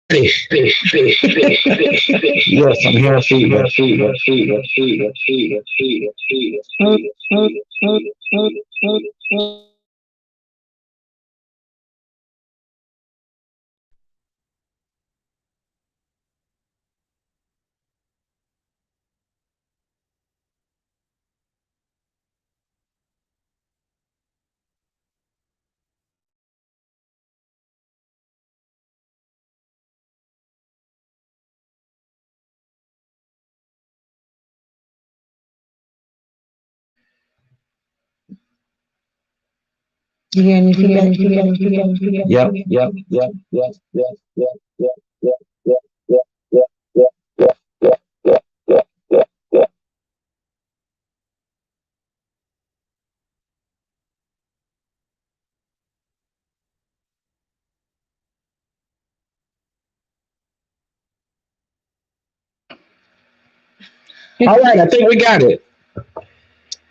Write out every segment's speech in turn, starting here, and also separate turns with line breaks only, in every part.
Yes, I'm hearing feedback.
You hear any feedback?
Yep, yep, yep, yep, yep, yep, yep, yep, yep, yep, yep, yep, yep, yep, yep, yep, yep. All right, I think we got it.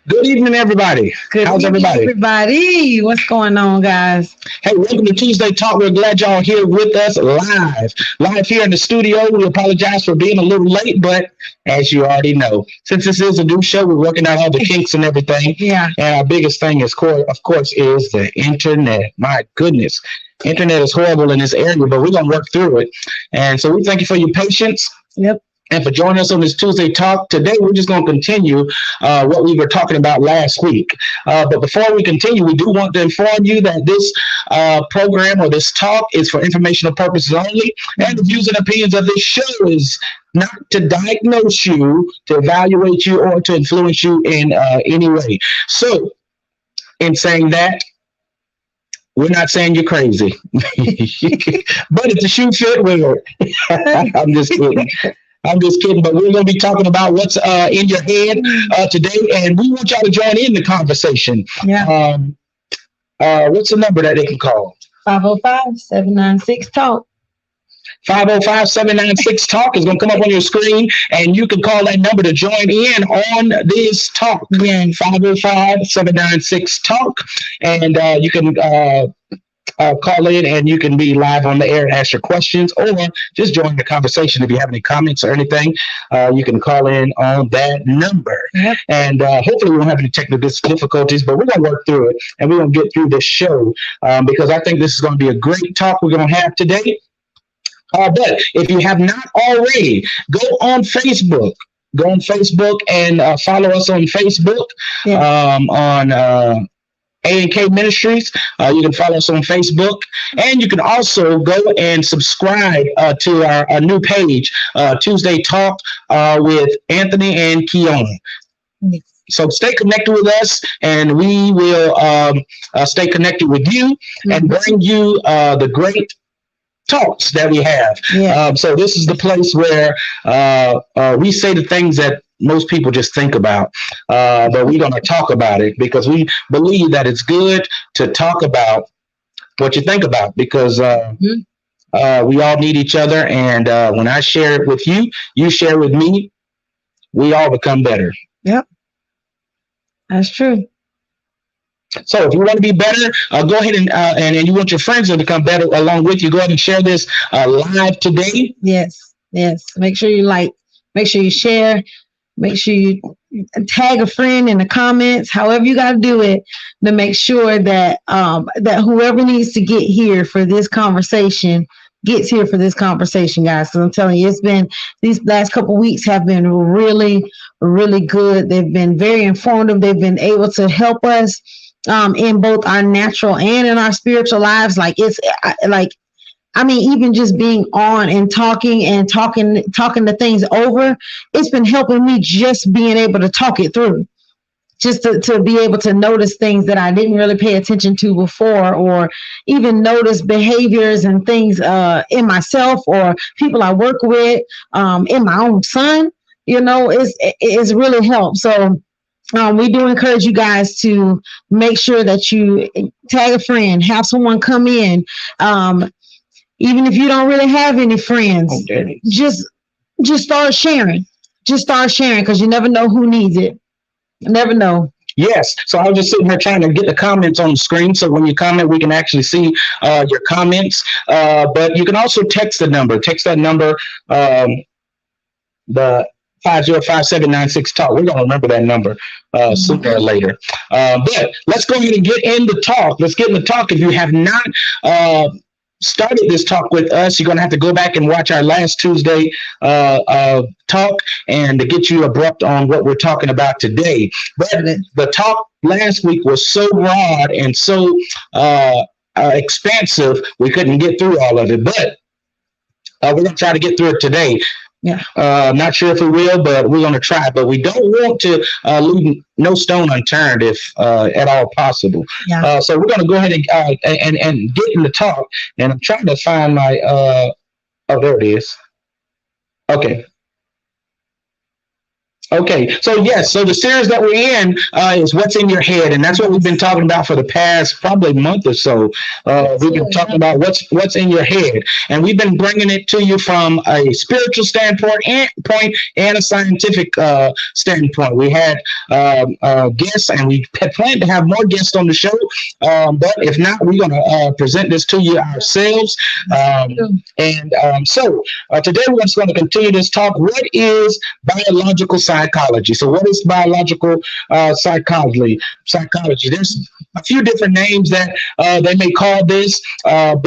Good evening, everybody.
Good
How's
evening,
everybody?
everybody. What's going on, guys?
Hey, welcome to Tuesday Talk. We're glad y'all here with us live here in the studio. We apologize for being a little late, but as you already know, since this is a new show, we're working out all the kinks and everything.
Yeah.
And our biggest thing is, of course, is the internet. My goodness, internet is horrible in this area, but we're gonna work through it. And so we thank you for your patience.
Yep.
And for joining us on this Tuesday Talk. Today, we're just going to continue what we were talking about last week. But before we continue, we do want to inform you that this program or this talk is for informational purposes only. And the views and opinions of this show is not to diagnose you, to evaluate you, or to influence you in any way. So, in saying that, we're not saying you're crazy. But if the shoe fit, we're I'm just kidding. I'm just kidding, but we're going to be talking about what's in your head today, and we want y'all to join in the conversation.
Yeah.
What's the number that they can call?
505-796-TALK.
505-796-TALK is going to come up on your screen, and you can call that number to join in on this talk.
Yeah.
505-796-TALK, and you can call in and you can be live on the air and ask your questions or just join the conversation. If you have any comments or anything, you can call in on that number.
Yep.
And hopefully we won't have any technical difficulties, but we're going to work through it and we're going to get through this show because I think this is going to be a great talk we're going to have today. But if you have not already, go on Facebook. Go on Facebook and follow us on Facebook. Yeah. On A&K Ministries. You can follow us on Facebook, and you can also go and subscribe to our new page, Tuesday Talk with Anthony and Keona. So stay connected with us, and we will stay connected with you and bring you the great talks that we have. Yeah. So this is the place where we say the things that most people just think about, but we're going to talk about it because we believe that it's good to talk about what you think about because we all need each other. And when I share it with you, you share with me, we all become better.
Yep. That's true.
So if you want to be better, go ahead and you want your friends to become better along with you, go ahead and share this live today.
Yes. Make sure you like, make sure you share, make sure you tag a friend in the comments, however you got to do it to make sure that that whoever needs to get here for this conversation gets here for this conversation, guys. So I'm telling you, it's been, these last couple of weeks have been really, really good. They've been very informative. They've been able to help us in both our natural and in our spiritual lives. Like it's like, I mean, even just being on and talking the things over, it's been helping me just being able to talk it through, just to be able to notice things that I didn't really pay attention to before, or even notice behaviors and things in myself or people I work with, in my own son, you know, it's really helped. So we do encourage you guys to make sure that you tag a friend, have someone come in. Even if you don't really have any friends, okay, just start sharing. Just start sharing because you never know who needs it. You never know.
Yes. So I was just sitting here trying to get the comments on the screen. So when you comment, we can actually see your comments. But you can also text the number. Text that number, the 505-796 talk. We're going to remember that number sooner or later. But let's go ahead and get in the talk. Let's get in the talk. If you have not started this talk with us, you're going to have to go back and watch our last Tuesday talk and to get you abrupt on what we're talking about today. But the talk last week was so broad and so expansive, we couldn't get through all of it. But we're going to try to get through it today.
Yeah.
Not sure if we will, but we're going to try. But we don't want to leave no stone unturned if at all possible.
Yeah.
So we're going to go ahead and get in the talk. And I'm trying to find my oh, there it is. Okay. Okay, so yes, so the series that we're in is What's in Your Head, and that's what we've been talking about for the past probably month or so. We've been talking about what's in your head, and we've been bringing it to you from a spiritual standpoint and a scientific standpoint. We had guests, and we had planned to have more guests on the show, but if not, we're going to present this to you ourselves. So today we're just going to continue this talk. What is biological psychology? So what is biological psychology? There's a few different names that they may call this, but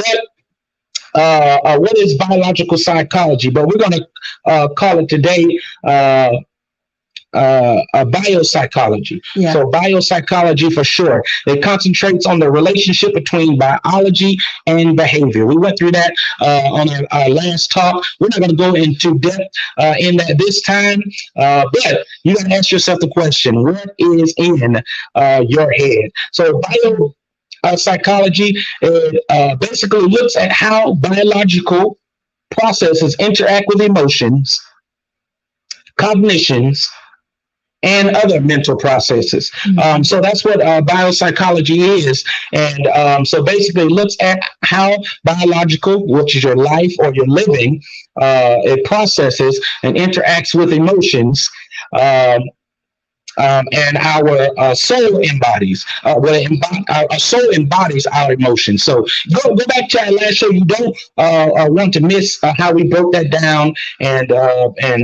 what is biological psychology? But we're going to call it today biopsychology. Yeah. So biopsychology for sure. It concentrates on the relationship between biology and behavior. We went through that on our last talk. We're not going to go into depth in that this time, but you got to ask yourself the question, what is in your head? So biopsychology basically looks at how biological processes interact with emotions, cognitions, and other mental processes. So that's what biopsychology is. And so basically it looks at how biological, which is your life or your living, it processes and interacts with emotions. And our soul embodies. Our soul embodies our emotions. So go back to our last show. You don't want to miss how we broke that down, and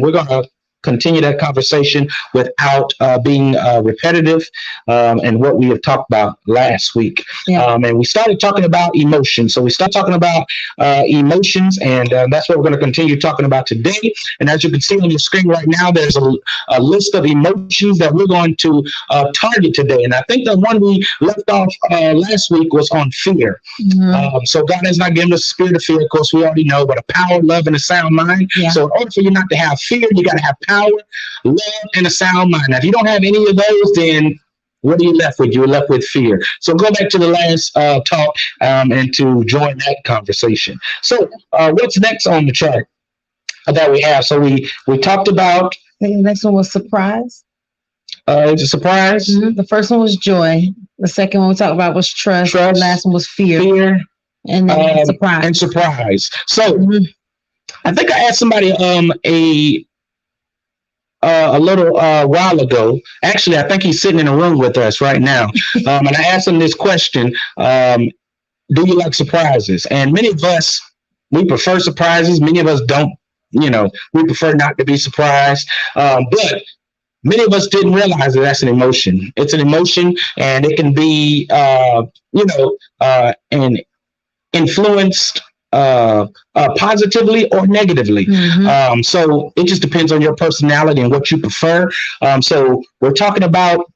we're going to continue that conversation without being repetitive and what we have talked about last week. Yeah. And we started talking about emotions. So we started talking about emotions, and that's what we're going to continue talking about today. And as you can see on your screen right now, there's a list of emotions that we're going to target today. And I think the one we left off last week was on fear. Mm-hmm. So God has not given us a spirit of fear, of course, we already know, but a power, love, and a sound mind. Yeah. So in order for you not to have fear, you got to have power, love, and a sound mind. Now, if you don't have any of those, then what are you left with? You're left with fear. So go back to the last talk and to join that conversation. So what's next on the chart that we have? So we talked about.
The next one was surprise.
It's a surprise.
Mm-hmm. The first one was joy. The second one we talked about was trust. The last one was fear. And then surprise.
And surprise. So I think I asked somebody a little while ago. Actually, I think he's sitting in a room with us right now. And I asked him this question, do you like surprises? And many of us, we prefer surprises. Many of us don't, we prefer not to be surprised. But many of us didn't realize that that's an emotion. It's an emotion, and it can be, and influenced positively or negatively. Mm-hmm. So it just depends on your personality and what you prefer. So we're talking about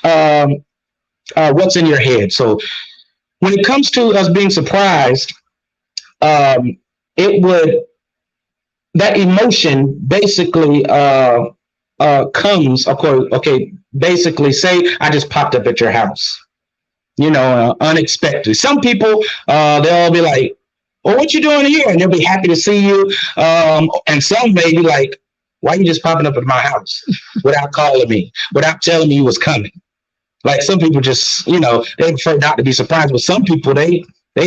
what's in your head. So when it comes to us being surprised, that emotion basically comes, of course, okay, basically say I just popped up at your house, unexpectedly. Some people, they'll be like, well, what you doing here? And they'll be happy to see you. And some may be like, why are you just popping up at my house without calling me, without telling me you was coming? Like some people just, they prefer not to be surprised. But some people, they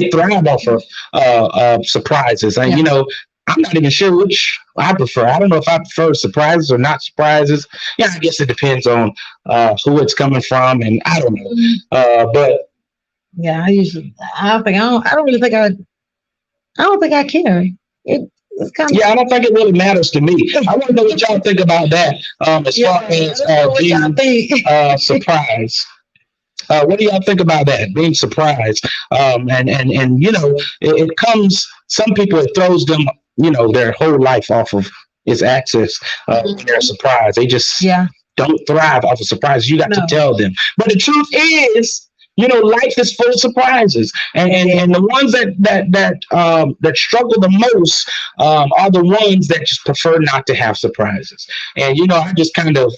thrive off of surprises. And, I'm not even sure which I prefer. I don't know if I prefer surprises or not surprises. Yeah, I guess it depends on who it's coming from, and I don't know. But
Yeah, I don't really think I don't think I care. It's kind of.
yeah, I don't think it really matters to me. I want to know what y'all think about that. As far as being surprised. What do y'all think about that? Being surprised, and it comes. Some people it throws them, their whole life off of its axis when they're surprised. They just don't thrive off of surprises. You got to tell them. But the truth is, life is full of surprises, and the ones that struggle the most are the ones that just prefer not to have surprises. And I just kind of,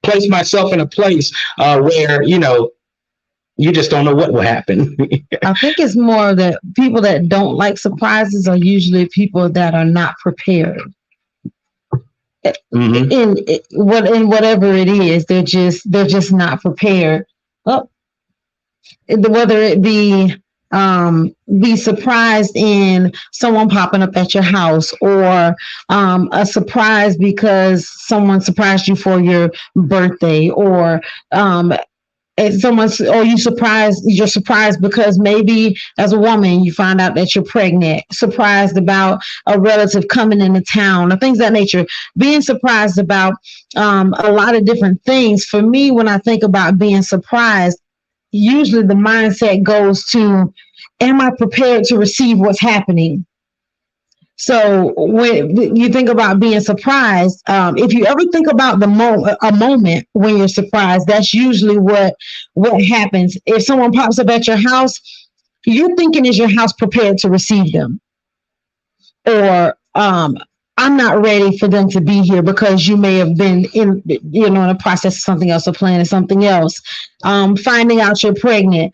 place myself in a place where you just don't know what will happen.
I think it's more that people that don't like surprises are usually people that are not prepared. In whatever it is, they're just not prepared. Well, whether it be surprised in someone popping up at your house, or a surprise because someone surprised you for your birthday, or you're surprised because maybe as a woman you find out that you're pregnant, surprised about a relative coming into town, or things of that nature. Being surprised about a lot of different things. For me, when I think about being surprised, usually the mindset goes to, am I prepared to receive what's happening? So when you think about being surprised, if you ever think about a moment when you're surprised, that's usually what happens. If someone pops up at your house, you're thinking, is your house prepared to receive them? Or I'm not ready for them to be here, because you may have been in the process of something else, or planning something else. Finding out you're pregnant.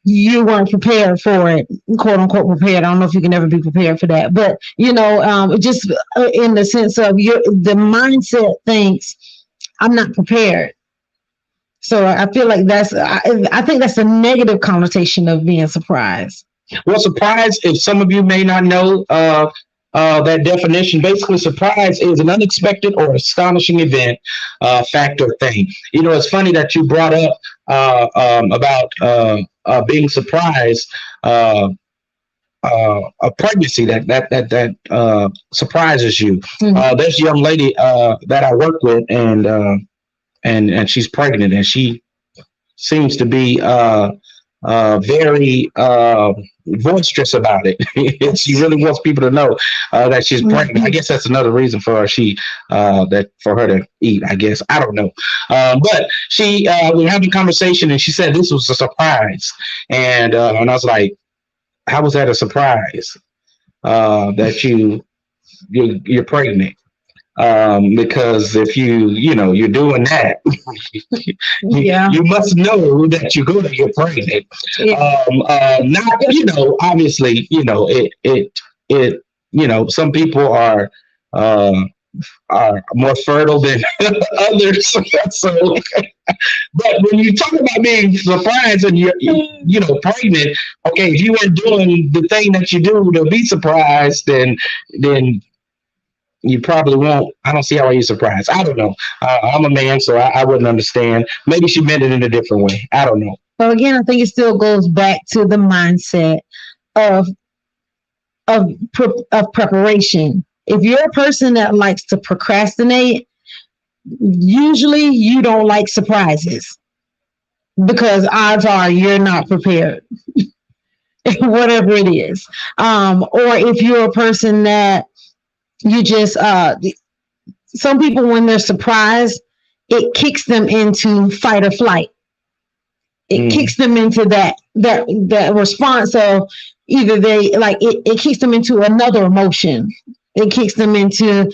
You weren't prepared for it, quote unquote prepared. I don't know if you can ever be prepared for that, but just in the sense of the mindset thinks, I'm not prepared. So I feel like I think that's a negative connotation of being surprised.
Well, surprise, if some of you may not know that definition, basically surprise is an unexpected or astonishing event, fact, or thing. It's funny that you brought up about being surprised, a pregnancy that surprises you. There's a young lady that I work with, and she's pregnant, and she seems to be very boisterous about it. She really wants people to know that she's pregnant. I guess that's another reason for her to eat. I guess, I don't know. But we were having a conversation, and she said this was a surprise, and I was like, "How was that a surprise? That you're pregnant?" Because if you're doing that, you must know that you're going to get pregnant. Not, obviously, some people are more fertile than others. So, but when you talk about being surprised and you're pregnant, okay, if you weren't doing the thing that you do to be surprised, then you probably won't. I don't see how you're surprised. I don't know. I'm a man, so I wouldn't understand. Maybe she meant it in a different way. I don't know.
Well, again, I think it still goes back to the mindset of preparation. If you're a person that likes to procrastinate, usually you don't like surprises, because odds are you're not prepared, whatever it is. Or if you're a person that you just some people, when they're surprised, it kicks them into fight or flight. It kicks them into that response of either it kicks them into another emotion. It kicks them into,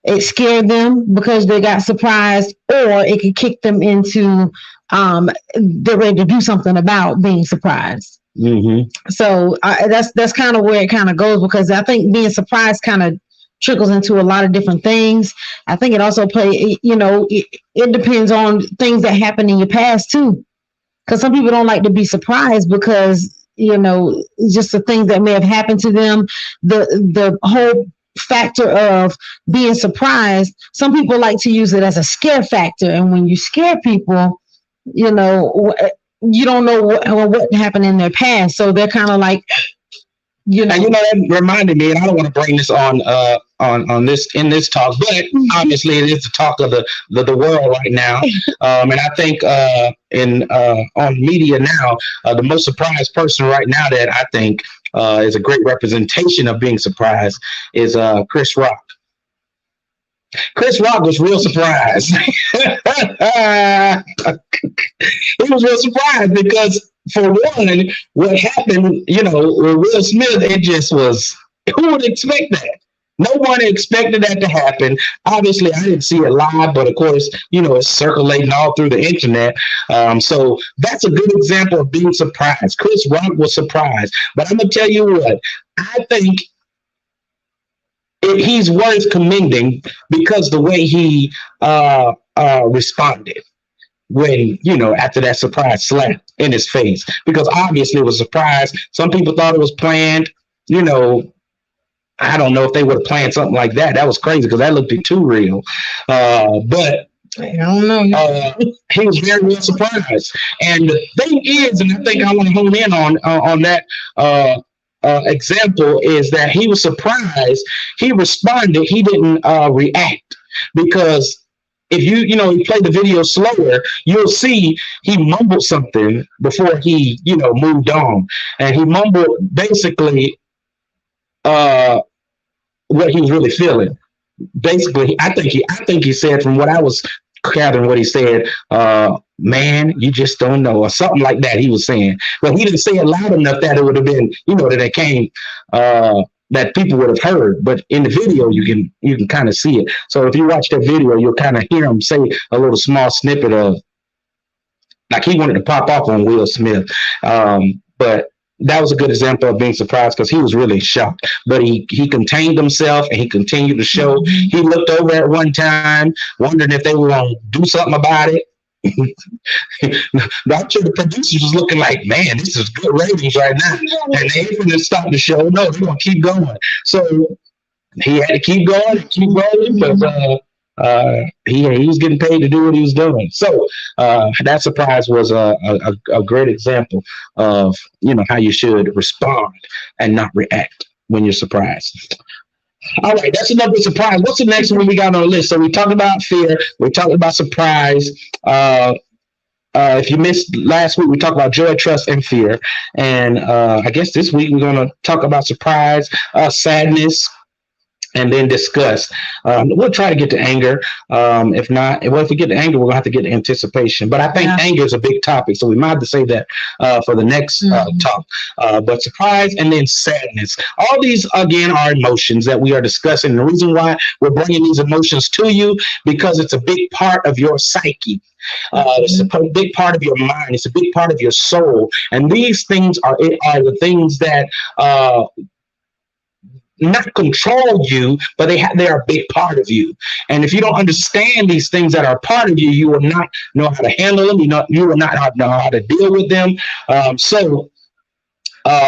it scared them because they got surprised, or it could kick them into they're ready to do something about being surprised. So that's kind of where it kind of goes, because I think being surprised kind of trickles into a lot of different things. I think it also it depends on things that happen in your past too, because some people don't like to be surprised because just the things that may have happened to them. The whole factor of being surprised, some people like to use it as a scare factor. And when you scare people, you don't know what happened in their past. So they're kind of like,
And that reminded me, and I don't want to bring this on this in this talk, but obviously it is the talk of the world right now. And I think on media now, the most surprised person right now that I think is a great representation of being surprised is Chris Rock. Chris Rock was real surprised. He was real surprised because, for one, what happened, with Will Smith, it just was, who would expect that? No one expected that to happen. Obviously, I didn't see it live, but of course, it's circulating all through the internet. So that's a good example of being surprised. Chris Rock was surprised. But I'm going to tell you what, I think he's worth commending because the way he responded when, after that surprise slap in his face, because obviously it was a surprise. Some people thought it was planned. I don't know if they would have planned something like that. That was crazy because that looked too real. But
I don't know.
He was very well surprised. And the thing is, and I think I want to hone in on that example, is that he was surprised. He responded. He didn't react, because if you play the video slower, you'll see he mumbled something before he moved on, and he mumbled basically what he was really feeling. Basically, I think he said, from what I was gathering, what he said, man, you just don't know, or something like that he was saying. But he didn't say it loud enough that it would have been, that it came, that people would have heard. But in the video, you can kind of see it. So if you watch that video, you'll kind of hear him say a little small snippet of, like, he wanted to pop off on Will Smith. But that was a good example of being surprised, because he was really shocked. But he contained himself and he continued to show. He looked over at one time, wondering if they were going to do something about it. I'm sure the producers was looking like, man, this is good ratings right now, and they ain't going to stop the show. No, they're going to keep going. So he had to keep going, keep rolling, because he was getting paid to do what he was doing. So that surprise was a great example of how you should respond and not react when you're surprised. All right, that's enough with surprise. What's the next one we got on the list? So we talked about fear. We talked about surprise. If you missed last week, we talked about joy, trust, and fear. And I guess this week we're going to talk about surprise, sadness, and then disgust. We'll try to get to anger. If not, if we get to anger, we're gonna have to get to anticipation. But I think anger is a big topic, so we might have to save that for the next talk. But surprise and then sadness. All these, again, are emotions that we are discussing. And the reason why we're bringing these emotions to you, because it's a big part of your psyche. It's a big part of your mind. It's a big part of your soul. And these things are the things that not control you, but they are a big part of you. And if you don't understand these things that are part of you, you will not know how to handle them. You will not know how to deal with them.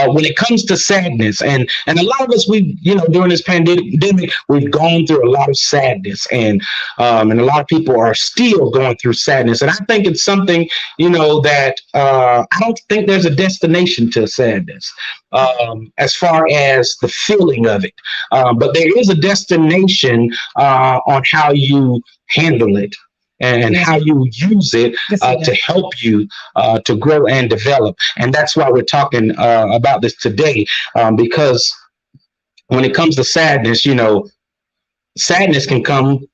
When it comes to sadness, and a lot of us, during this pandemic, we've gone through a lot of sadness, and a lot of people are still going through sadness. And I think it's something, that I don't think there's a destination to sadness, as far as the feeling of it. But there is a destination on how you handle it, and how you use it to help you to grow and develop. And that's why we're talking about this today, because when it comes to sadness, sadness can come,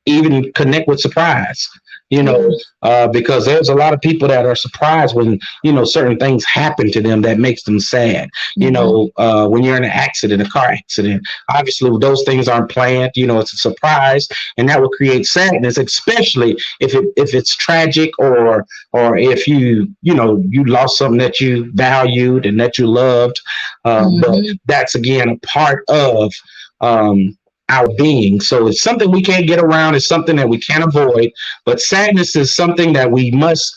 even connect with surprise. Because there's a lot of people that are surprised when, certain things happen to them that makes them sad. When you're in an accident, a car accident, obviously those things aren't planned. It's a surprise, and that will create sadness, especially if it's tragic, or if you lost something that you valued and that you loved. But that's, again, a part of our being. So it's something we can't get around. It's something that we can't avoid. But sadness is something that we must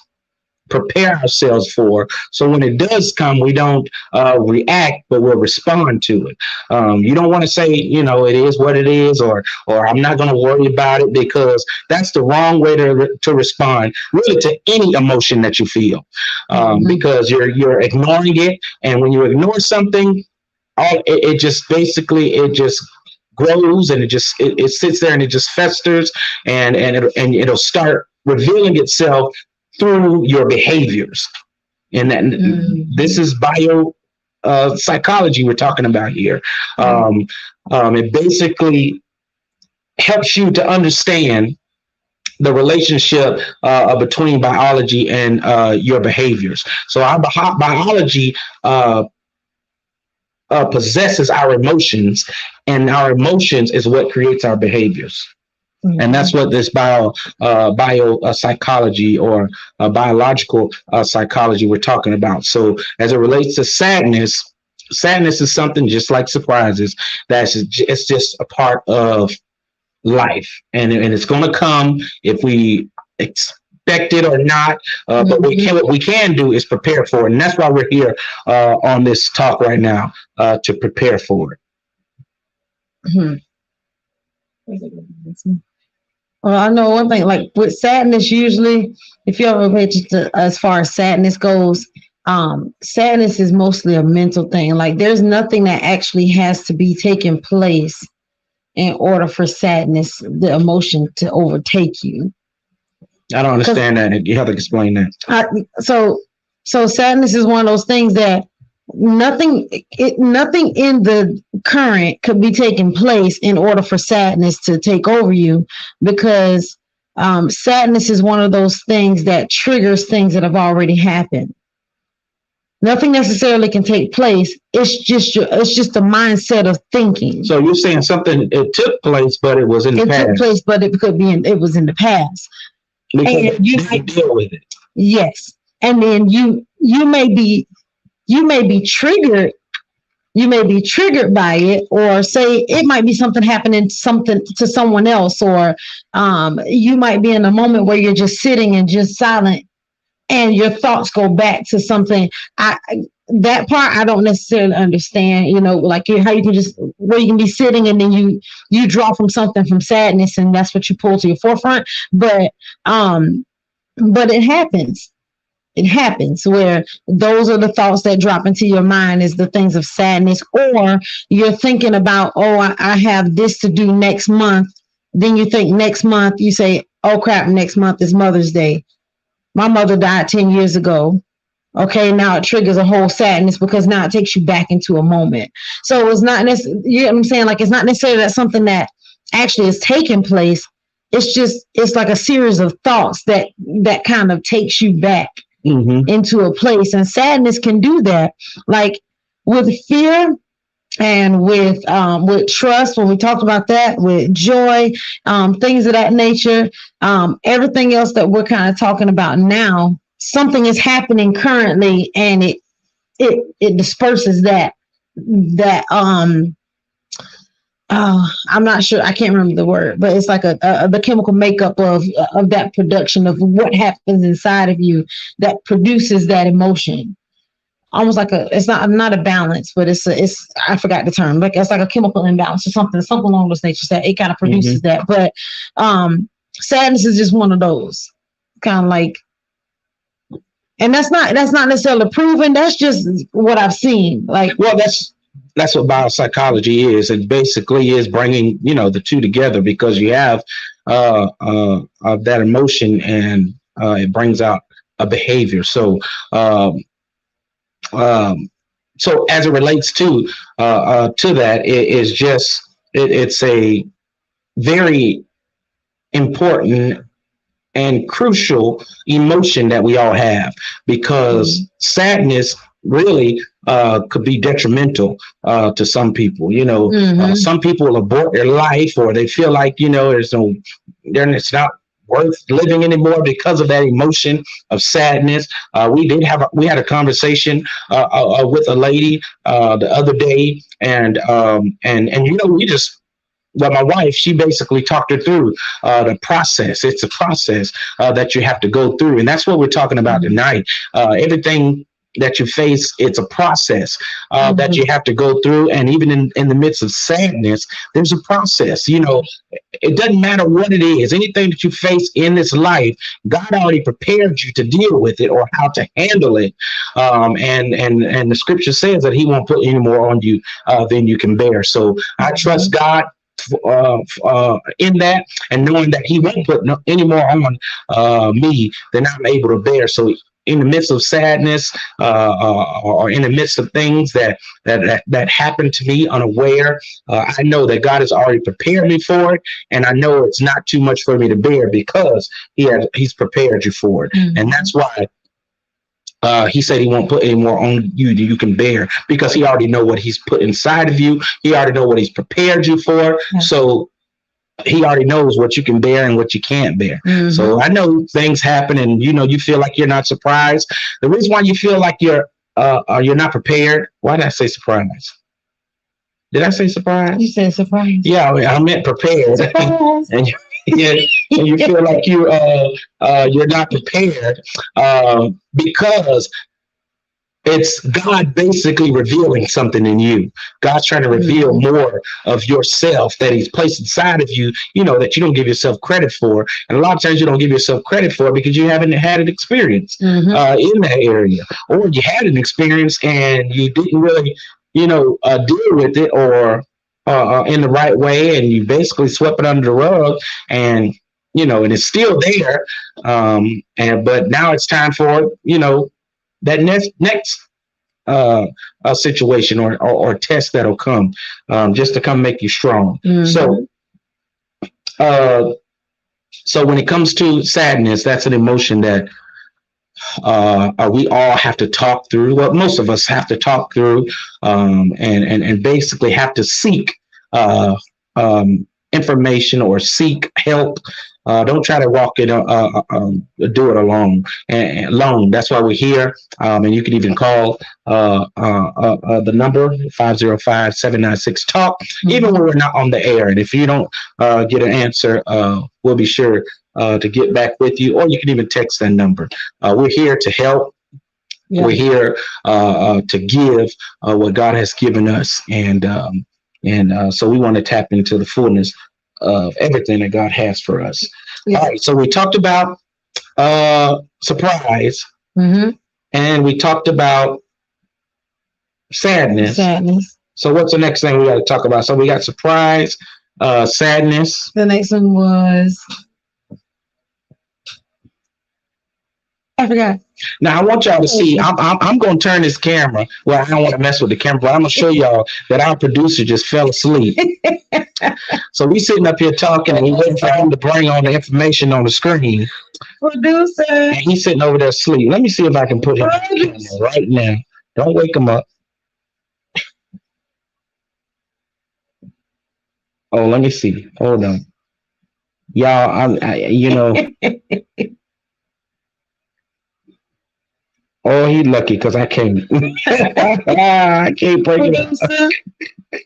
prepare ourselves for. So when it does come, we don't react, but we'll respond to it. You don't want to say, it is what it is, or I'm not going to worry about it, because that's the wrong way to respond really to any emotion that you feel, because you're ignoring it. And when you ignore something, it just grows, and it sits there, and it just festers, and it'll start revealing itself through your behaviors. And this is bio psychology we're talking about here. It basically helps you to understand the relationship between biology and your behaviors. So our biology possesses our emotions, and our emotions is what creates our behaviors. And that's what this bio psychology, or biological psychology we're talking about. So as it relates to sadness is something just like surprises. It's just a part of life, and it's going to come if we expect it or not. But what we can do is prepare for it, and that's why we're here on this talk right now, to prepare for it.
Well, I know one thing, like with sadness, usually, if you ever pay attention as far as sadness goes, sadness is mostly a mental thing. Like there's nothing that actually has to be taking place in order for sadness, the emotion, to overtake you.
I don't understand that. You have to explain that.
So sadness is one of those things that nothing in the current could be taking place in order for sadness to take over you, because sadness is one of those things that triggers things that have already happened. Nothing necessarily can take place. It's just a mindset of thinking.
So you're saying something, it took place, but it was in the past. It took place,
but it could be it was in the past.
Because and you might deal with it.
Yes, and then you may be triggered. You may be triggered by it, or say it might be something happening to someone else, or you might be in a moment where you're just sitting and just silent, and your thoughts go back to something. That part I don't necessarily understand, like how you can where you can be sitting and then you draw from something, from sadness, and that's what you pull to your forefront. But it happens. It happens where those are the thoughts that drop into your mind, is the things of sadness, or you're thinking about, I have this to do next month. Then you think next month, you say, oh crap, next month is Mother's Day. My mother died 10 years ago. Okay, now it triggers a whole sadness, because now it takes you back into a moment. So it's not necessarily, you know what I'm saying? Like, it's not necessarily that something that actually is taking place. It's like a series of thoughts that kind of takes you back into a place. And sadness can do that. Like with fear and with trust, when we talk about that, with joy, things of that nature, everything else that we're kind of talking about now, something is happening currently, and it disperses that I'm not sure, I can't remember the word, but it's like the chemical makeup of that production of what happens inside of you that produces that emotion. Almost like it's not a balance, but it's I forgot the term. Like it's like a chemical imbalance or something along those natures that it kind of produces that. But sadness is just one of those kind of like, and that's not necessarily proven. That's just what I've seen. Like,
well, that's what biopsychology is. It basically is bringing the two together, because you have that emotion, and it brings out a behavior. So so as it relates to that, it's a very important and crucial emotion that we all have, because sadness really could be detrimental to some people. Some people will abort their life, or they feel like it's not worth living anymore because of that emotion of sadness. We had a conversation with a lady the other day, and well, my wife, she basically talked her through the process. It's a process that you have to go through. And that's what we're talking about tonight. Everything that you face, it's a process that you have to go through. And even in the midst of sadness, there's a process. It doesn't matter what it is, anything that you face in this life, God already prepared you to deal with it or how to handle it. And the scripture says that he won't put any more on you than you can bear. So I trust God in that, and knowing that he won't put any more on me than I'm able to bear. So in the midst of sadness or in the midst of things that happened to me unaware, I know that God has already prepared me for it, and I know it's not too much for me to bear because he's prepared you for it. And that's why he said he won't put any more on you than you can bear, because he already know what he's put inside of you. He already know what he's prepared you for. So he already knows what you can bear and what you can't bear. So I know things happen, and you feel like you're not surprised. The reason why you feel like you're not prepared. Why did I say surprise? Did I say surprise?
You said surprise.
Yeah, I meant prepared. and you feel like you're not prepared because it's God basically revealing something in you. God's trying to reveal more of yourself that he's placed inside of you, that you don't give yourself credit for. And a lot of times you don't give yourself credit for because you haven't had an experience in that area, or you had an experience and you didn't really, deal with it or in the right way, and you basically swept it under the rug, and and it's still there. But now it's time for that next situation or test that'll come just to come make you strong. So when it comes to sadness, that's an emotion that we all have to talk through. Well, most of us have to talk through and basically have to seek information or seek help. Don't try to walk it, do it alone. And that's why we're here. And you can even call the number 505-796-TALK, even when we're not on the air. And if you don't get an answer, we'll be sure to get back with you, or you can even text that number. We're here to help. Yeah. We're here to give what God has given us. And so we want to tap into the fullness of everything that God has for us. Yeah. All right, so we talked about surprise, and we talked about sadness. So what's the next thing we got to talk about? So we got surprise, sadness.
The next one was, I forgot.
Now I want y'all to see. I'm going to turn this camera. Well, I don't want to mess with the camera, but I'm going to show y'all that our producer just fell asleep. So we sitting up here talking, and we waiting for him to bring on the information on the screen.
Producer.
And he's sitting over there asleep. Let me see if I can put him on the camera right now. Don't wake him up. Oh, let me see. Hold on, y'all. Oh, he lucky because I can't. I can't break it up.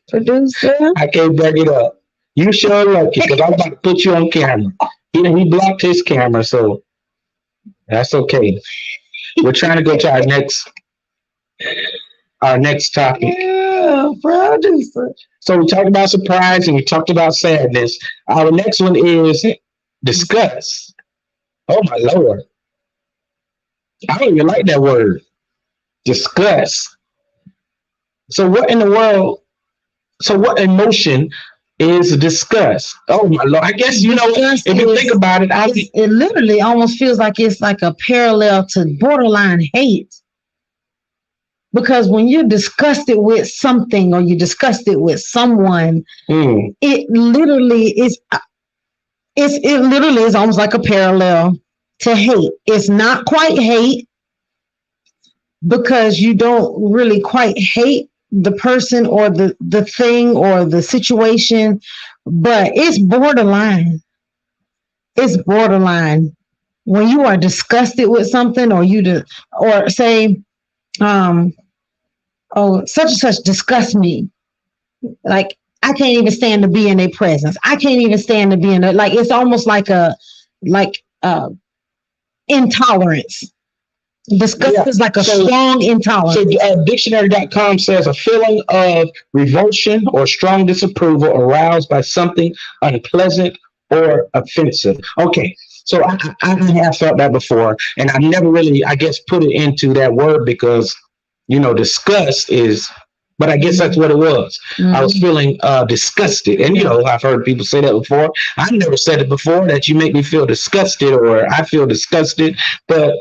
Producer.
I can't break it up. You sure lucky because I'm about to put you on camera. He blocked his camera, so that's okay. We're trying to go to our next topic.
Yeah, producer.
So we talked about surprise and we talked about sadness. Our next one is disgust. Oh my Lord. I don't even like that word. Disgust. So what in the world? So what emotion is disgust? Oh my Lord. I guess, if you think about it,
it literally almost feels like it's like a parallel to borderline hate. Because when you're disgusted with something or you're disgusted with someone, it literally is almost like a parallel to hate. It's not quite hate because you don't really quite hate the person or the thing or the situation, but it's borderline. It's borderline. When you are disgusted with something, or or say, such and such disgusts me. Like, I can't even stand to be in their presence. I can't even stand to be in it. Like it's almost like intolerance. Disgust is like a strong intolerance.
So dictionary.com says a feeling of revulsion or strong disapproval aroused by something unpleasant or offensive. Okay, so I have felt that before, and I never really, I guess, put it into that word because, disgust is, but I guess that's what it was. Mm-hmm. I was feeling disgusted. And, I've heard people say that before. I've never said it before, that you make me feel disgusted or I feel disgusted, but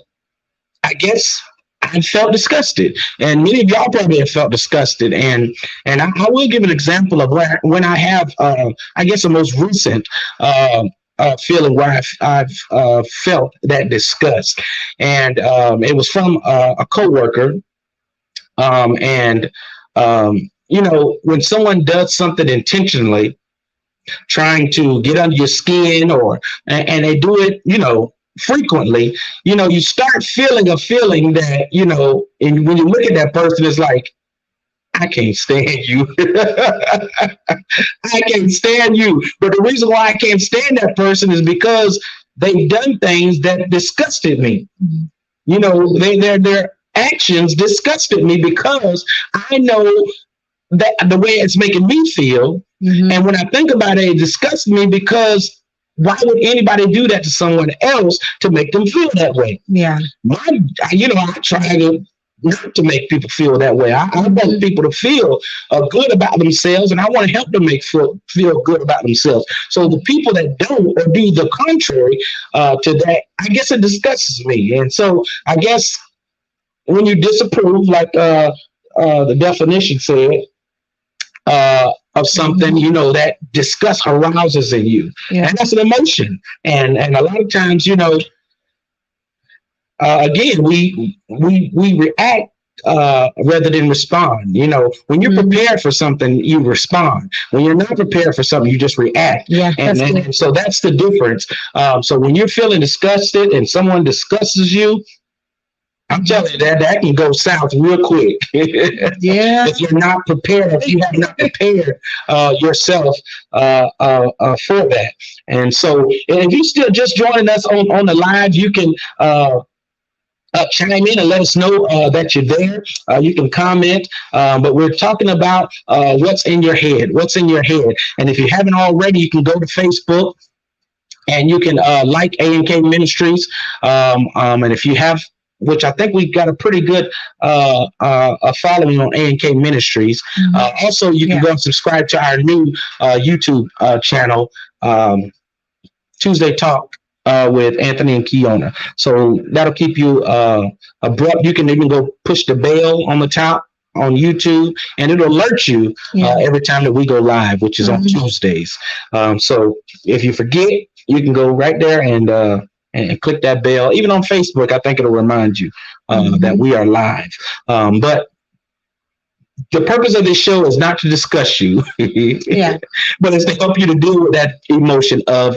I guess I felt disgusted, and many of y'all probably have felt disgusted. And I will give an example of when I have, I guess, the most recent feeling where I've felt that disgust, and it was from a coworker, and when someone does something intentionally, trying to get under your skin, and they do it, frequently, you start feeling a feeling that, and when you look at that person, it's like, I can't stand you. I can't stand you. But the reason why I can't stand that person is because they've done things that disgusted me. Their actions disgusted me because I know that the way it's making me feel. Mm-hmm. And when I think about it, it disgusts me because why would anybody do that to someone else to make them feel that way? Yeah. I try not to make people feel that way. I want people to feel good about themselves, and I want to help them feel good about themselves. So the people that don't or do the contrary to that, I guess it disgusts me. And so I guess when you disapprove, like the definition said, of something, that disgust arouses in you. Yeah. And that's an emotion. And a lot of times, again, we react rather than respond. When you're prepared for something, you respond. When you're not prepared for something, you just react. Yeah, and so that's the difference. So when you're feeling disgusted and someone disgusts you, I'm telling you that can go south real quick. Yeah. If you're not prepared, if you have not prepared yourself for that. And so, if you're still just joining us on the live, you can chime in and let us know that you're there. You can comment, but we're talking about what's in your head. What's in your head? And if you haven't already, you can go to Facebook and you can like A&K Ministries. And if you have, which I think we've got a pretty good following on A&K Ministries. Mm-hmm. Also, you can go and subscribe to our new YouTube channel, Tuesday Talk with Anthony and Keona. So that'll keep you abrupt. You can even go push the bell on the top on YouTube, and it'll alert you every time that we go live, which is on Tuesdays. So if you forget, you can go right there and click that bell. Even on Facebook, I think it'll remind you that we are live. But the purpose of this show is not to discuss you, but it's to help you to deal with that emotion of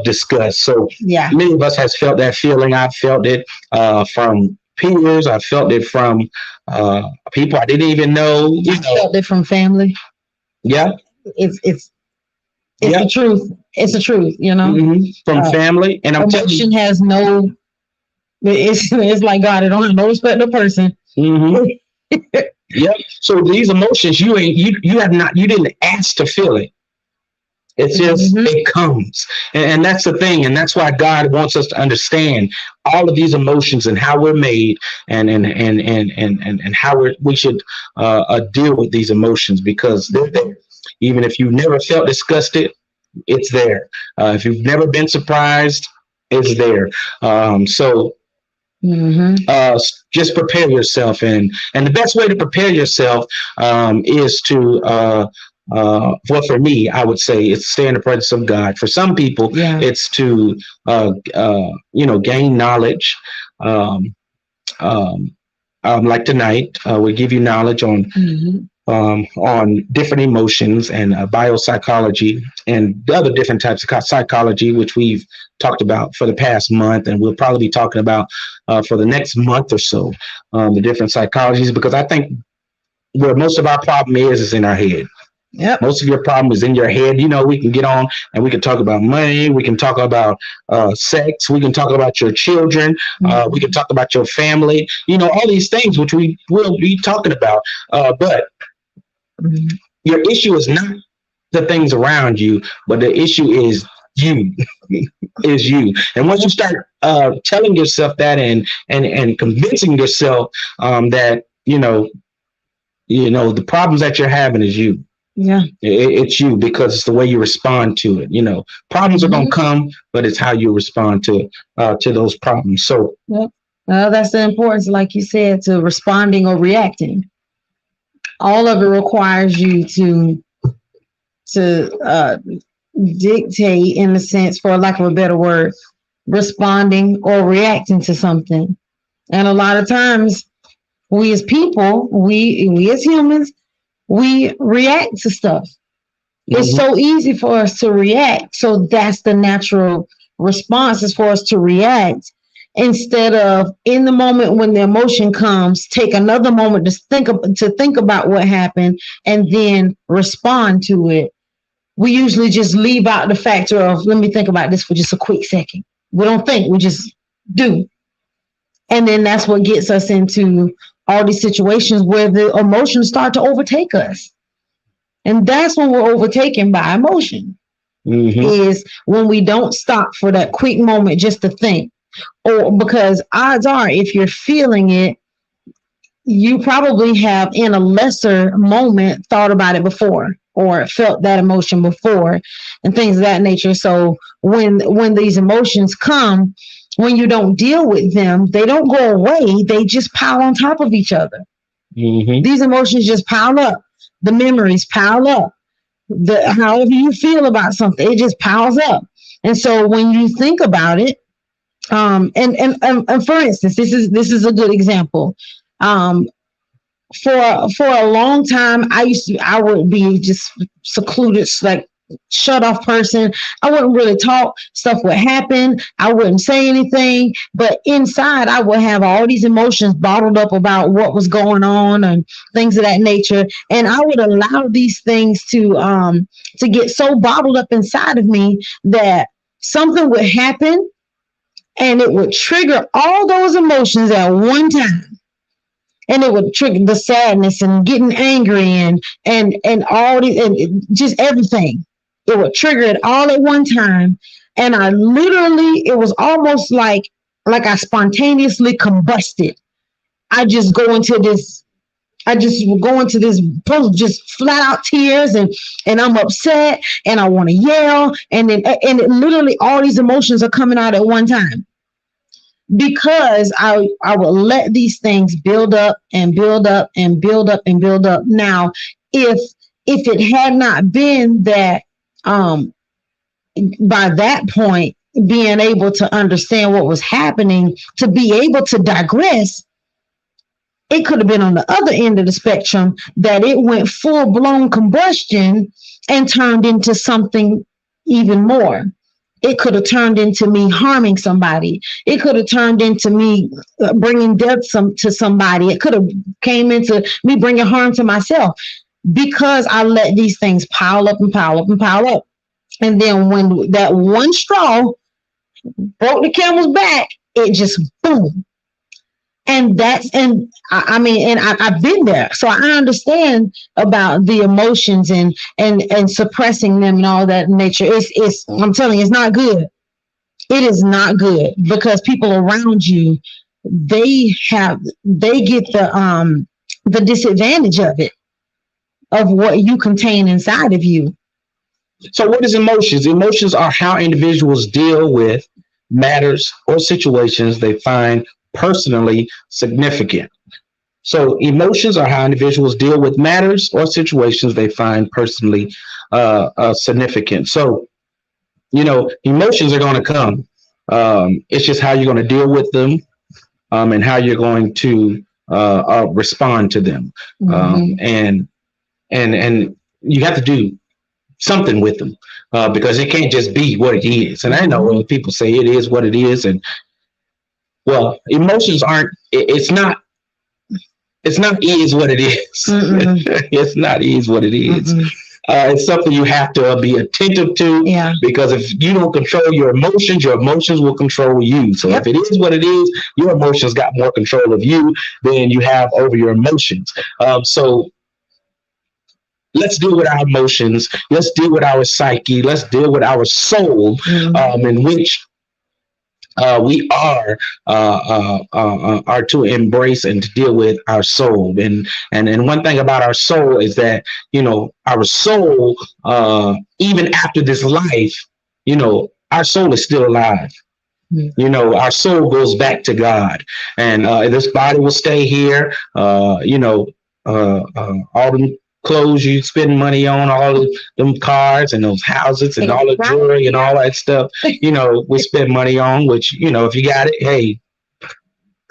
disgust. So many of us has felt that feeling. I've felt it from peers. I felt it from people I didn't even know.
I felt it from family.
Yeah.
It's the truth. It's the truth,
From family. And
emotion has no, it's like God, it don't have no respect to person.
Mm-hmm. Yep. So these emotions, you didn't ask to feel it. It's just, it comes. And that's the thing. And that's why God wants us to understand all of these emotions and how we're made and how we should deal with these emotions, because they're there. Even if you've never felt disgusted, it's there. If you've never been surprised, it's there. Just prepare yourself. And the best way to prepare yourself is to, well, for me, I would say it's stay in the presence of God. For some people, it's to, gain knowledge. Like tonight, we give you knowledge on different emotions and biopsychology and other different types of psychology, which we've talked about for the past month, and we'll probably be talking about for the next month or so, the different psychologies, because I think where most of our problem is in our head.
Yep.
Most of your problem is in your head. We can get on and we can talk about money. We can talk about sex. We can talk about your children. We can talk about your family. All these things which we will be talking about. But your issue is not the things around you, but the issue is you. Is you. And once you start telling yourself that and convincing yourself that the problems that you're having is you.
Yeah.
It's you, because it's the way you respond to it. Problems are gonna come, but it's how you respond to those problems. So
well, that's the importance, like you said, to responding or reacting. All of it requires you to dictate, in a sense, for lack of a better word, responding or reacting to something. And a lot of times, we as people, we as humans, we react to stuff. It's so easy for us to react. So that's the natural response, is for us to react instead of, in the moment when the emotion comes, take another moment to think about what happened and then respond to it. We usually just leave out the factor of, let me think about this for just a quick second. We don't think, we just do. And then that's what gets us into all these situations where the emotions start to overtake us. And that's when we're overtaken by emotion, is when we don't stop for that quick moment just to think. Or because odds are, if you're feeling it, you probably have, in a lesser moment, thought about it before or felt that emotion before and things of that nature. So when these emotions come, when you don't deal with them, they don't go away. They just pile on top of each other. These emotions just pile up. The memories pile up. However you feel about something, it just piles up. And so when you think about it, and for instance, this is a good example. For a long time, I would be just secluded, like shut off person. I wouldn't really talk. Stuff would happen. I wouldn't say anything, but inside I would have all these emotions bottled up about what was going on and things of that nature. And I would allow these things to get so bottled up inside of me that something would happen and it would trigger all those emotions at one time. And it would trigger the sadness and getting angry and all these, and just everything. It would trigger it all at one time. And I literally, it was almost like I spontaneously combusted. I just go into this just flat out tears and I'm upset and I want to yell. And it literally, all these emotions are coming out at one time. Because I will let these things build up and build up and build up and build up. Now, if it had not been that, by that point, being able to understand what was happening, to be able to digress, it could have been on the other end of the spectrum, that it went full blown combustion and turned into something even more. It could have turned into me harming somebody. It could have turned into me bringing death to somebody. It could have came into me bringing harm to myself, because I let these things pile up and pile up and pile up. And then when that one straw broke the camel's back, it just boom. And I've been there. So I understand about the emotions and suppressing them and all that nature. I'm telling you, it's not good. It is not good, because people around you, they get the disadvantage of it, of what you contain inside of you.
So what is emotions? Emotions are how individuals deal with matters or situations they find personally significant. So emotions are how individuals deal with matters or situations they find personally significant. So, emotions are going to come. It's just how you're going to deal with them and how you're going to respond to them. And you have to do something with them because it can't just be what it is. And I know when people say it is what it is, and well, emotions aren't. It's not is what it is. It's not is what it is. It's something you have to be attentive to.
Yeah.
Because if you don't control your emotions will control you. So if it is what it is, your emotions got more control of you than you have over your emotions. So let's deal with our emotions. Let's deal with our psyche. Let's deal with our soul, in which we are to embrace and to deal with our soul. And one thing about our soul is that, our soul, even after this life, our soul is still alive. Our soul goes back to God, and this body will stay here. All the clothes you spend money on, all of them cars and those houses and all the jewelry and all that stuff, we spend money on, which, if you got it, hey,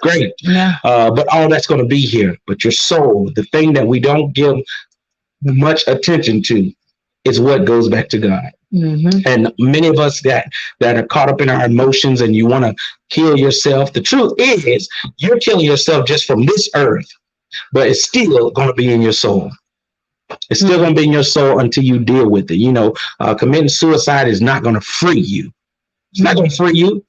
great.
Yeah.
But all that's going to be here. But your soul, the thing that we don't give much attention to, is what goes back to God. And many of us that are caught up in our emotions, and you want to kill yourself. The truth is, you're killing yourself just from this earth, but it's still going to be in your soul. It's still going to be in your soul until you deal with it. Committing suicide is not going to free you. It's not going to free you.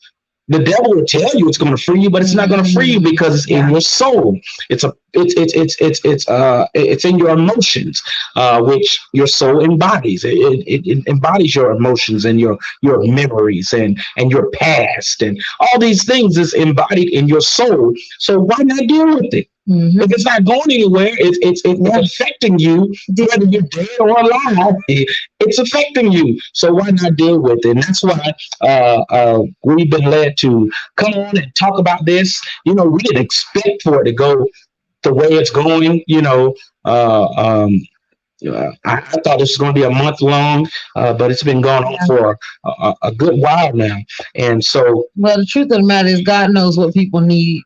The devil will tell you it's going to free you, but it's not going to free you because it's in your soul. It's in your emotions, which your soul embodies. It embodies your emotions and your memories and your past, and all these things is embodied in your soul. So why not deal with it? If it's not going anywhere, it's affecting you, whether you're dead or alive. It's affecting you. So why not deal with it? And that's why we've been led to come on and talk about this. We didn't expect for it to go the way it's going. I thought this was going to be a month long, but it's been going on for a good while now. And so,
well, the truth of the matter is, God knows what people need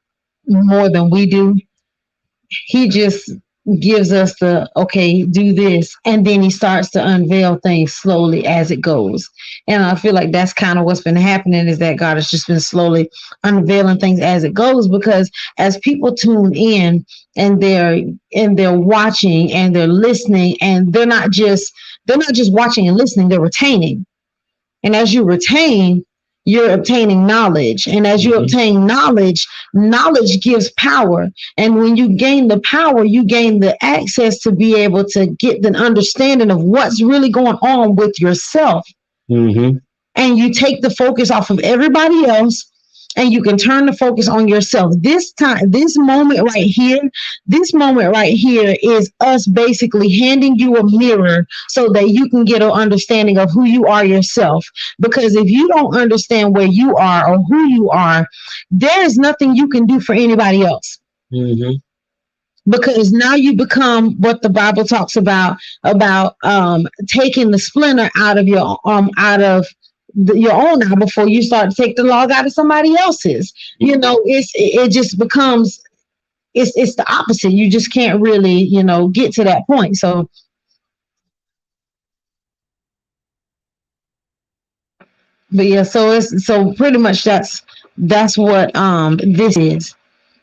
more than we do. He just gives us the, okay, do this. And then he starts to unveil things slowly as it goes. And I feel like that's kind of what's been happening, is that God has just been slowly unveiling things as it goes, because as people tune in and they're watching and they're listening, and they're not just watching and listening, they're retaining. And as you retain, you're obtaining knowledge. And as you obtain knowledge gives power. And when you gain the power, you gain the access to be able to get an understanding of what's really going on with yourself. And you take the focus off of everybody else, and you can turn the focus on yourself. This moment right here is us basically handing you a mirror so that you can get an understanding of who you are yourself. Because if you don't understand where you are or who you are, there is nothing you can do for anybody else. Because now you become what the Bible talks about taking the splinter out of your own eye before you start to take the log out of somebody else's. It just becomes it's the opposite. You just can't really get to that point. So so pretty much that's what this is.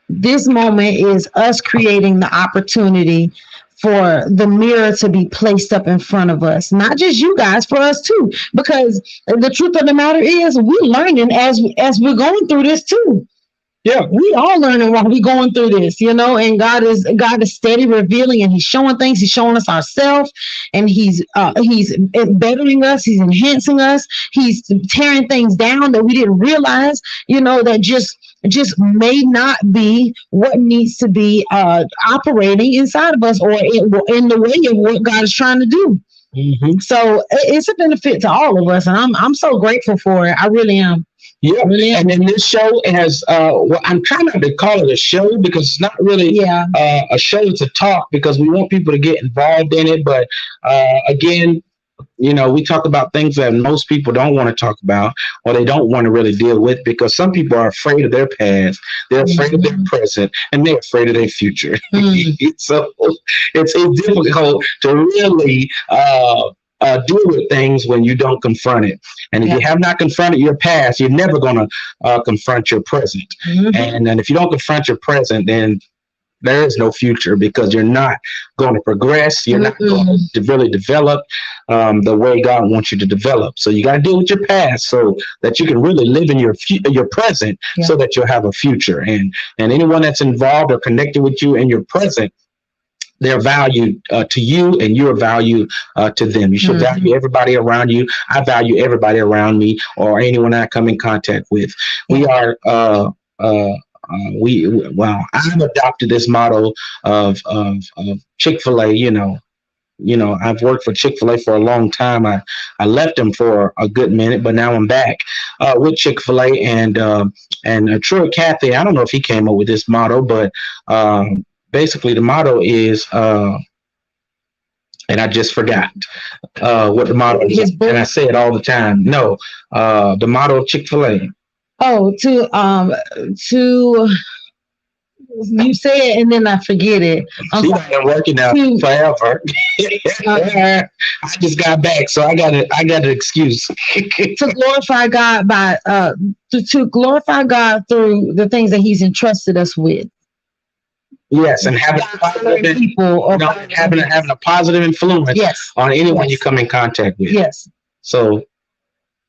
This moment is us creating the opportunity for the mirror to be placed up in front of us. Not just you guys, for us too. Because the truth of the matter is, we're learning as we're going through this too.
Yeah,
we all learning while we're going through this, and God is steady revealing, and he's showing things. He's showing us ourselves, and he's bettering us. He's enhancing us. He's tearing things down that we didn't realize, that just may not be what needs to be operating inside of us, or in the way of what God is trying to do. So it's a benefit to all of us, and I'm so grateful for it. I really am.
Yeah, really? And then this show has, I'm trying not to call it a show, because it's not really a show, it's a talk, because we want people to get involved in it. But again, we talk about things that most people don't want to talk about, or they don't want to really deal with, because some people are afraid of their past, they're afraid of their present, and they're afraid of their future. So it's difficult to really deal with things when you don't confront it. And if you have not confronted your past, you're never going to confront your present. And then if you don't confront your present, then there is no future because you're not going to progress. You're not going to really develop the way God wants you to develop. So you got to deal with your past so that you can really live in your present, so that you'll have a future. And anyone that's involved or connected with you in your present, they're valued to you, and you're valued to them. You should value everybody around you. I value everybody around me or anyone I come in contact with. We are. Well, I've adopted this motto of Chick-fil-A. I've worked for Chick-fil-A for a long time. I left them for a good minute, but now I'm back with Chick-fil-A and Troy Cathy. I don't know if he came up with this motto, but basically the motto is, and I just forgot what the motto is, and I say it all the time. No, the motto of Chick-fil-A.
Oh, to you say it and then I forget it.
She's been working out forever. I just got back, so I got an excuse.
To glorify God by to glorify God through the things that He's entrusted us with.
Yes, and having a positive influence on anyone you come in contact with.
Yes.
So,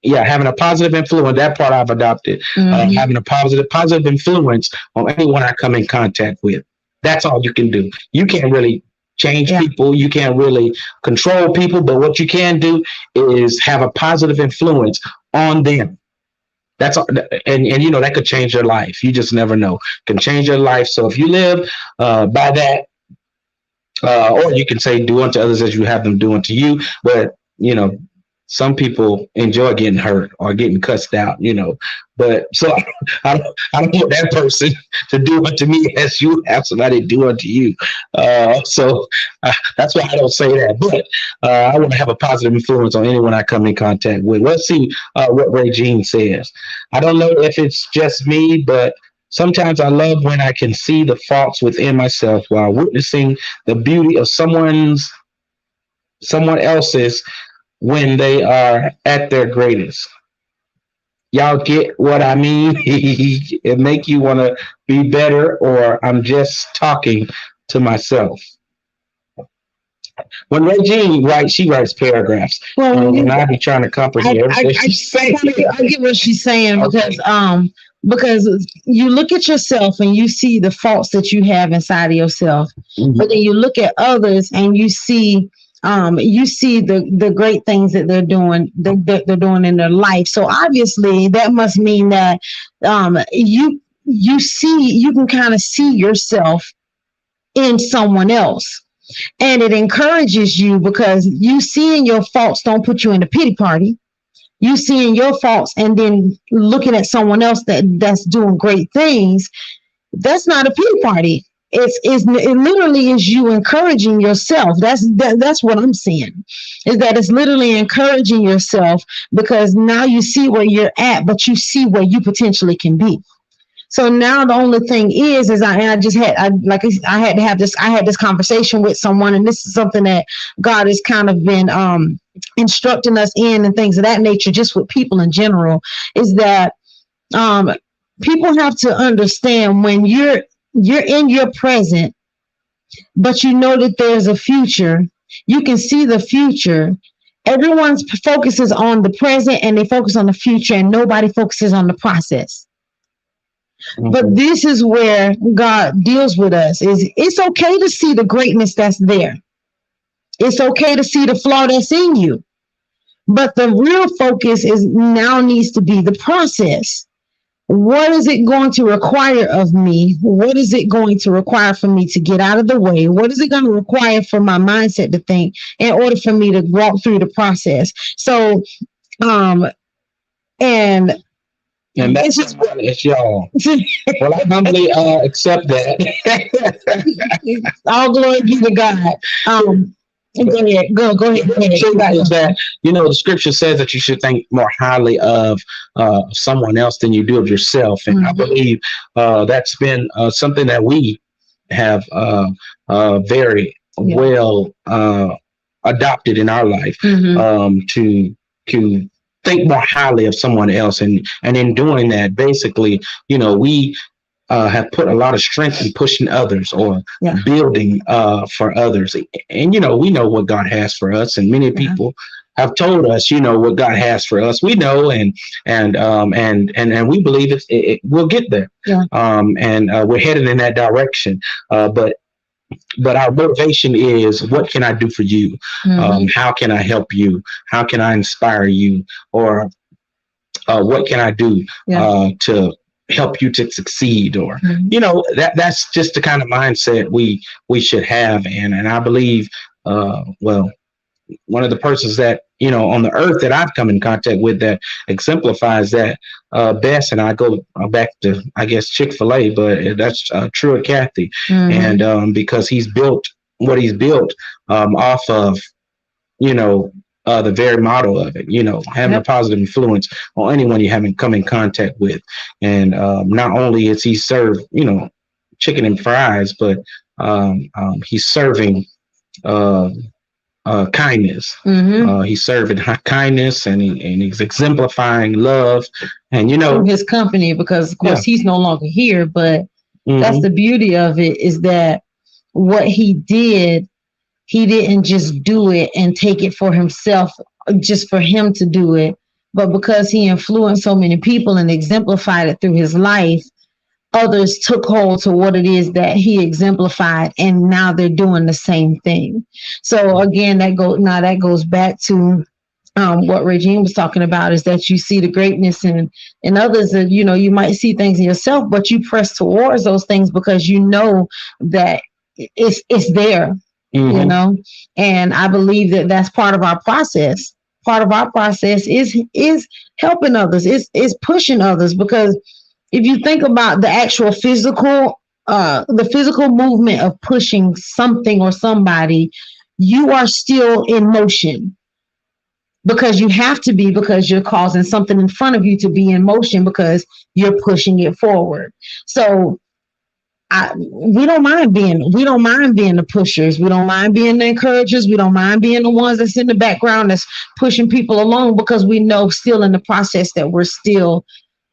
yeah, having a positive influence, that part I've adopted. Having a positive influence on anyone I come in contact with. That's all you can do. You can't really change people. You can't really control people. But what you can do is have a positive influence on them. That's all, and that could change your life. You just never know. It can change your life. So if you live by that, or you can say, do unto others as you have them do unto you. But some people enjoy getting hurt or getting cussed out, But so I don't want that person to do unto me as you have somebody do unto you. So that's why I don't say that. But I want to have a positive influence on anyone I come in contact with. Let's see what Regine says. I don't know if it's just me, but sometimes I love when I can see the faults within myself while witnessing the beauty of someone else's when they are at their greatest. Y'all get what I mean? It make you want to be better, or I'm just talking to myself. When Regine writes, she writes paragraphs. Well, and I be trying to comprehend everything she's saying.
I get what she's saying because you look at yourself and you see the faults that you have inside of yourself, but then you look at others and you see the great things that they're doing in their life. So obviously that must mean that you can kind of see yourself in someone else, and it encourages you because you seeing your faults don't put you in a pity party. You seeing your faults and then looking at someone else that's doing great things. That's not a pity party. It literally is you encouraging yourself. That's what I'm seeing, is that it's literally encouraging yourself because now you see where you're at, but you see where you potentially can be. So now the only thing is I had this conversation with someone, and this is something that God has kind of been instructing us in and things of that nature, just with people in general, is that people have to understand when you're in your present, but you know that there's a future. You can see the future. Everyone's focuses on the present and they focus on the future, and nobody focuses on the process. But this is where God deals with us. It's okay to see the greatness that's there. It's okay to see the flaw that's in you. But the real focus needs to be the process. What is it going to require of me? What is it going to require for me to get out of the way? What is it going to require for my mindset to think in order for me to walk through the process? So, and
that's it's y'all. Well, I humbly accept that.
All glory be to God. Go ahead. Go ahead.
Is that, the scripture says that you should think more highly of someone else than you do of yourself. And I believe that's been something that we have very well adopted in our life, to think more highly of someone else. And in doing that, basically, we have put a lot of strength in pushing others or
Yeah.
building for others. And, we know what God has for us. And many people have told us, what God has for us. We know, and we believe we'll get there.
Yeah.
And we're headed in that direction. But our motivation is, what can I do for you? How can I help you? How can I inspire you? Or what can I do to help you to succeed? Or that's just the kind of mindset we should have. And I believe one of the persons that on the earth that I've come in contact with that exemplifies that best, and I go back to, I guess, Chick-fil-A, but that's True Kathy. And because he's built what he's built off of the very model of it, having a positive influence on anyone you haven't come in contact with. And not only is he served, chicken and fries, but he's serving kindness. He's serving kindness, and he's exemplifying love. And
his company, because of course he's no longer here, but that's the beauty of it, is that what he did, he didn't just do it and take it for himself, just for him to do it, but because he influenced so many people and exemplified it through his life, others took hold to what it is that he exemplified, and now they're doing the same thing. So again, that goes back to what Regine was talking about, is that you see the greatness in others, that you might see things in yourself, but you press towards those things because you know that it's there. And I believe that that's part of our process. Part of our process is helping others, is pushing others, because if you think about the actual physical movement of pushing something or somebody, you are still in motion, because you have to be, because you're causing something in front of you to be in motion, because you're pushing it forward. So we don't mind being the pushers. We don't mind being the encouragers. We don't mind being the ones that's in the background that's pushing people along, because we know still in the process that we're still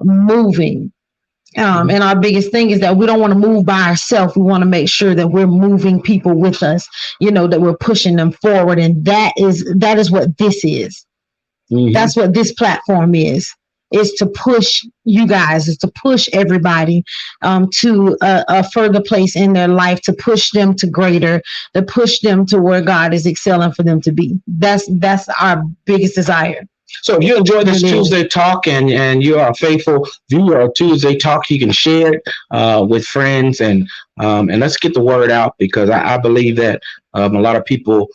moving. And our biggest thing is that we don't want to move by ourselves. We want to make sure that we're moving people with us, that we're pushing them forward. And that is what this is. That's what this platform is to push you guys, is to push everybody to a further place in their life, to push them to greater, to push them to where God is excelling for them to be. That's our biggest desire.
So if you enjoyed this Tuesday Talk and you are a faithful viewer of Tuesday Talk, you can share it with friends, and let's get the word out, because I believe that a lot of people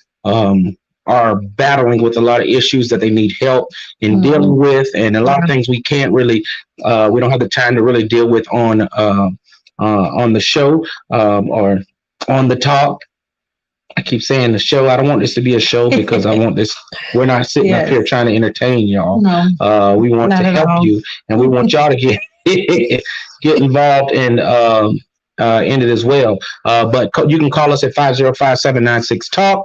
are battling with a lot of issues that they need help in dealing with, and a lot of things we can't really, we don't have the time to really deal with on the show or on the talk. I keep saying the show. I don't want this to be a show, because I want this. We're not sitting up here trying to entertain y'all.
No,
we want to help you, and we want y'all to get involved in it as well. But you can call us at 505-796-TALK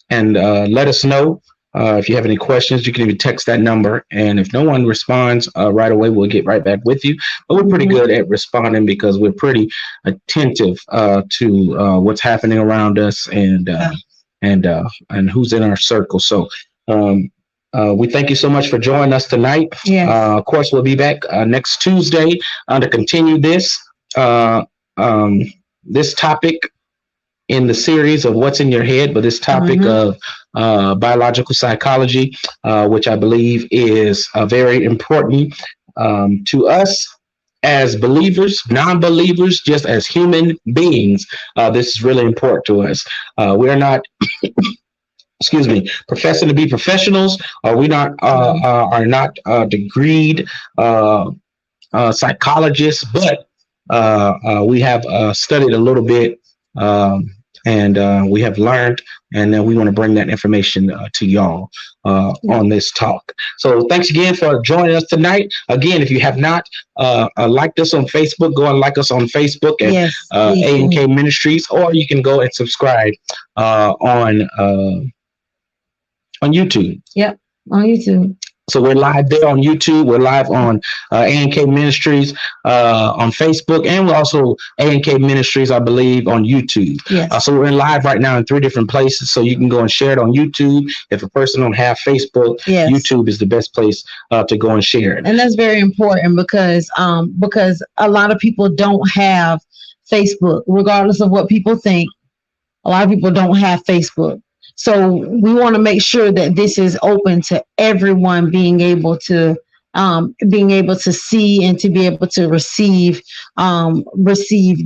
and let us know. If you have any questions, you can even text that number. And if no one responds right away, we'll get right back with you. But we're pretty good at responding, because we're pretty attentive to what's happening around us and who's in our circle. So we thank you so much for joining us tonight. Of course, we'll be back next Tuesday to continue this topic in the series of What's in Your Head, but this topic of biological psychology, which I believe is very important to us as believers, non-believers, just as human beings. This is really important to us. We're not professing to be professionals. We not are not degreed psychologists, but we have studied a little bit. And we have learned, and then we want to bring that information to y'all on this talk. So thanks again for joining us tonight. Again, if you have not liked us on Facebook, go and like us on Facebook at A&K Ministries, or you can go and subscribe on YouTube.
Yep, on YouTube.
So we're live there on YouTube. We're live on A&K Ministries on Facebook, and we're also A&K Ministries, I believe, on YouTube.
Yes.
So we're in live right now in 3 different places. So you can go and share it on YouTube. If a person don't have Facebook,
Yes.
YouTube is the best place to go and share it.
And that's very important because a lot of people don't have Facebook, regardless of what people think. A lot of people don't have Facebook. So we want to make sure that this is open to everyone being able to see and to be able to receive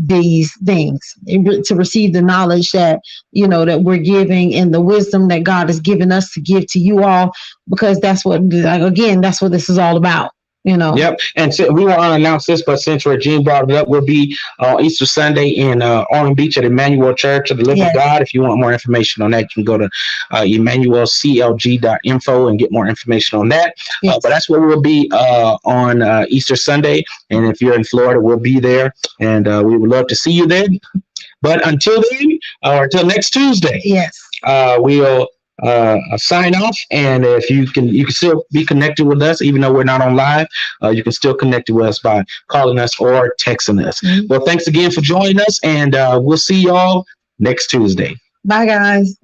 these things, to receive the knowledge that that we're giving and the wisdom that God has given us to give to you all, because that's what this is all about.
Yep. And so we want to announce this, but since Regine brought it up, we'll be Easter Sunday in Orland Beach at Emmanuel Church of the Living God. If you want more information on that, you can go to emmanuelclg.info and get more information on that. But that's where we'll be on Easter Sunday. And if you're in Florida, we'll be there. And we would love to see you then. But until then, or until next Tuesday, we'll sign off. And if you can still be connected with us, even though we're not on live, you can still connect with us by calling us or texting us. Well, thanks again for joining us, and we'll see y'all next Tuesday.
Bye, guys.